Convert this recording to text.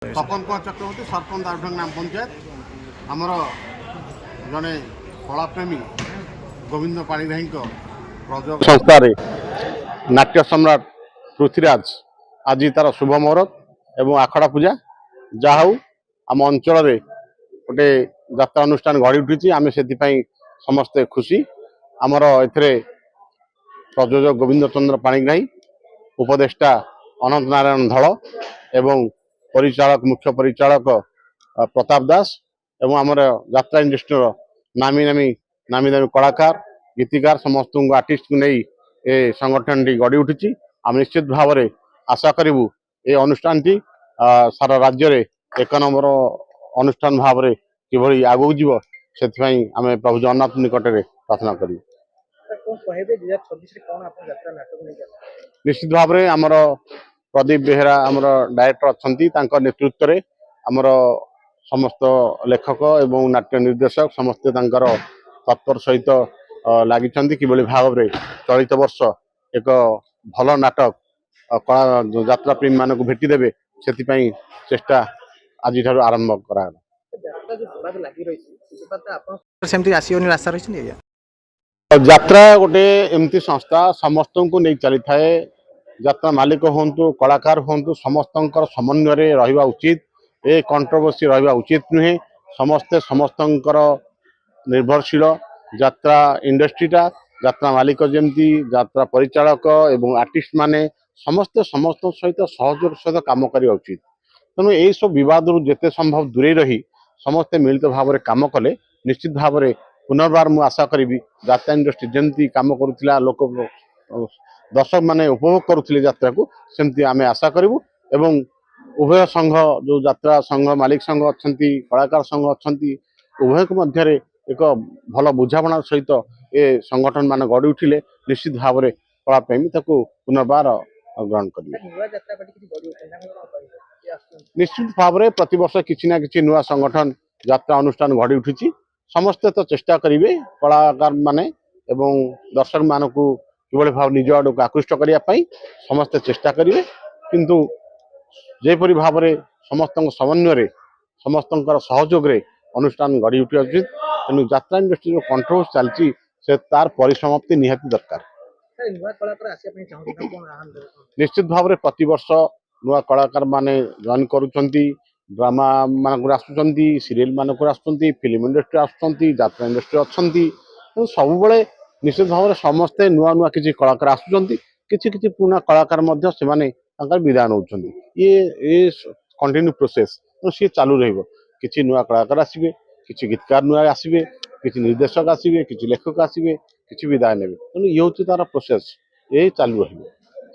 তপন কুমার চক্রবর্তী सरपंच दारुढंग ग्राम पंचायत आमर जड़े कलाप्रेमी गोविंद पाणिग्राही प्रयोग संस्था नाट्य सम्राट पृथ्वीराज आज तार शुभ मुहूर्त एवं आखड़ा पूजा जहा आम अंचल गोटे यात्रा अनुष्ठान गढ़ी उठी आम से समस्ते खुशी आमर ए प्रयोजक गोविंद चंद्र पाणिग्राही उपदेष्टा अनंत नारायण धल एवं परिचालक मुख्य परिचालक प्रताप दास एवं आमर यात्रा इंडस्ट्री नामी नामी नामी दामी कलाकार गीतिकार समस्त आर्टिस्ट को नहीं ए संगठन टी गढ़ी उठी आम निश्चित भाव में आशा करूँ ये अनुष्ठान टी सारा राज्य में एक नंबर अनुष्ठान भाव में किभली आगू जीव से आम प्रभु जगन्नाथ निकट में प्रार्थना करूँ। निश्चित भाव में आमर प्रदीप बेहेरा आमर डायरेक्टर अच्छा नेतृत्व में आमर समस्त लेखक एवं नाट्य निर्देशक समस्ते तत्पर सहित लगी कि भाव में चलित वर्ष एक भल नाटक कला यात्रा प्रेमी मान को भेटिदेवे से चेष्टा आज आरंभ करा यात्रा गोटे एमती संस्था समस्त को नहीं चली थाए यात्रा मालिक हूँ कलाकार हूँ समस्त समन्वय रहा उचित ए कंट्रोवर्सी रहा उचित नुहे समस्ते समस्त निर्भरशील यात्रा इंडस्ट्रीटा यात्रा मालिक जमती यात्रा परिचालक एवं आर्टिस्ट माने समस्ते समस्त सहित सहयोग सहित कम करवा उचित तेणु यही सब विवाद जिते संभव दूरे रही समस्ते मिलित भाव में कम कले निश्चित भाव में पुनर्बार मु आशा करी यात्रा इंडस्ट्री जमती कम करुला लोक दर्शक माने उपभोग करुले यात्रा को सेमती आम आशा करूँ एवं उभय संघ जो यात्रा संघ मालिक संघ अच्छा कलाकार संघ अच्छा उभय मध्य एक भल बुझाणा सहित ए संगठन मान गढ़ी उठिले निश्चित भाव में कलाप्रेमी पुनर्बार ग्रहण करेंगे। निश्चित भाव में प्रत वर्ष किसी ना कि नुआ संगठन यात्रा अनुष्ठान गढ़ी उठी समस्ते तो चेष्टा करेंगे कलाकार माने एवं दर्शक मान को किभली भाव निज आड़ को आकृष्ट करने समस्ते चेष्टा करेंगे किंतु जेपरी भाव में समस्त समन्वय समस्त सहयोग अनुष्ठान गढ़ी उठा उचित तेणु यात्रा इंडस्ट्री जो कंट्रोवर्स चलती से तार परिसमाप्ति निहाती दरकार। निश्चित भाव में प्रति वर्ष नुआ कलाकार माने जॉइन करुचंती ड्रामा मान आसुचंती सीरियल मान आसुचंती फिल्म इंडस्ट्री आसुचंती यात्रा इंडस्ट्री अच्छी सब बड़े निश्चित भाव में समस्ते नुआ नुआ किसी कलाकार आसुचंती किसी पुराना कलाकार मध्य से माने विदाय नौ ये कंटिन्यू प्रोसेस तो सी चालू रही नुआ कलाकार आसवे किसी गीतकार नुआ आसवे किसी निर्देशक आसवे किसी लेखक आसवे किसी विदाय ने तेणु ये हूँ तार प्रोसेस ये चालू रही।